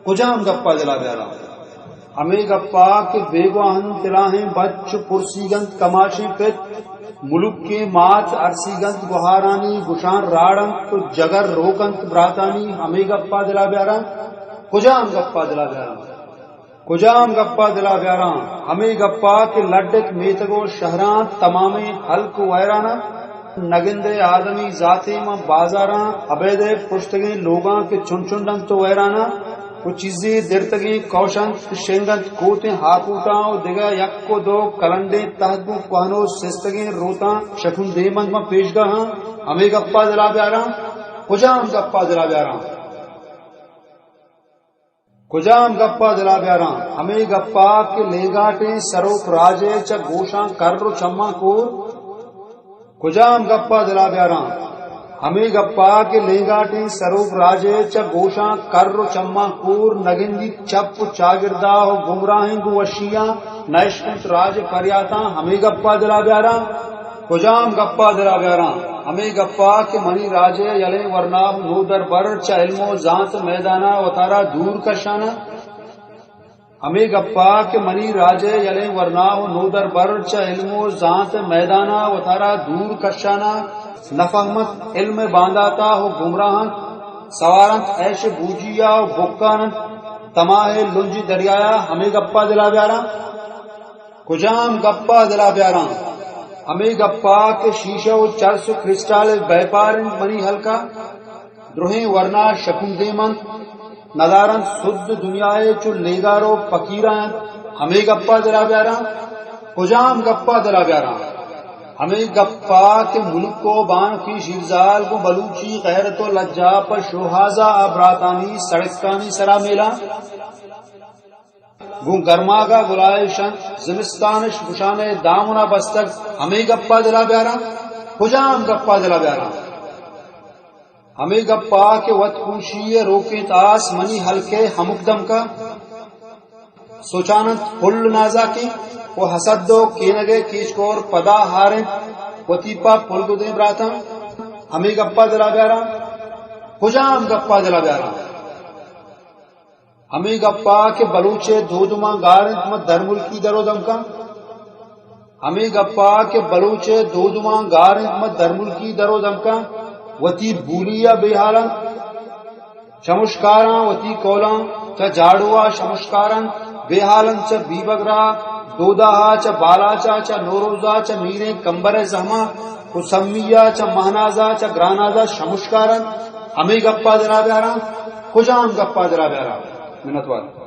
کجام گپا دلا بیارا ہمیں گپا کہ بیگواہن تلاہیں بچ پرسی گند کماشیں پت ملک کے مات عرصی گند گہارانی گشان راڑنت جگر روکنت براتانی ہمیں گپا دلا بیارا کجام گپا دلا بیارا کجام گپا دلا بیارا ہمیں گپا کہ لڈک میتگو شہران تمام حلق ویرانا نگندے آدمی ذاتی میں بازاراں عبید پشتگیں لوگاں کے چن چنڈن تو ویرانا وہ چیزیں درتگیں کوشنت شنگت کوتیں ہاکوٹاں دگا یک کو دو کلنڈے تہدو کوہنو سستگیں روتاں شکن دے مند میں پیشگاہاں ہمیں گپا دلا بیارا کجام گپا دلا بیارا کجام گپا دلا بیارا ہمیں گپا کہ لیگاٹیں سروک راجے چا گوشاں کرو چما کور کجام گپا دلا بیارا ہمیں گپا کے لینگاٹیں سروپ راجے چا گوشاں کرو چما کور نگندی چپ چاگردہ ہو گمراہیں گو وشیاں نیشکنت راج پریاتاں ہمیں گپا دلا بیارا کجام گپا دلا بیارا ہمیں گپا کہ منی راجے یلے ورناب نو در بر چا علم و ذات میدانہ و تارا دور کشانا ہمیں گپا کہ منی راجے یلے ورناب نو در بر چا علم و ذات میدانہ و تارا دور کشانا نفہمت علم بانداتا ہو گمراہن سوارنت ایش بوجیا ہو بکانت تماہ لنجی دریایا ہمیں گپا دلا بیارا کجام گپا دلا بیارا ہمیں گپا کہ شیشہ و چرس و کرسٹال بیپارن منی ہلکا دروہیں ورنہ شکن دیمن ندارن سد دنیائے چو لیگارو پکیران ہمیں گپا دلا بیارا کجام گپا دلا بیارا ہمیں گپا کہ ملک کو بان کی شیرزال کو بلوچی غیرت و لجا پر شوہازہ ابراتانی سڑکانی سرا میلا گو گرماگا گلائشن زمستانش گشانے دامنا بستر ہمیں گپا دلا بیارا کجام گپا دلا بیارا ہمیں گپا کہ وط پوشی روکے تاس منی ہلکے ہمکدم کا سوچانت پل نازا کی وہ حسد دو کینگے کیچکور پدا ہارن وطیپا پلگو دیں براتا ہمیں گپا دلا بیارا کجام گپا دلا بیارا ہمیں گپا کہ بلوچے دودما گارن مت درمل کی درو دم کا ہمیں گپا کہ بلوچے دودما گارن مت درمل کی درو دم کا وتی بولیا بےحالا شمشکاراں وتی کولاں چا جاڑوا شمشکارن بےحالن چا بی بگرا دودا چا بالا چا نوروزا چا میرے کمبر زہما کسمیہ چا مہنازا چا گرانازا شمشکارن ہمیں گپا دلا بیارا کجام گپا دلا بیارا منت والا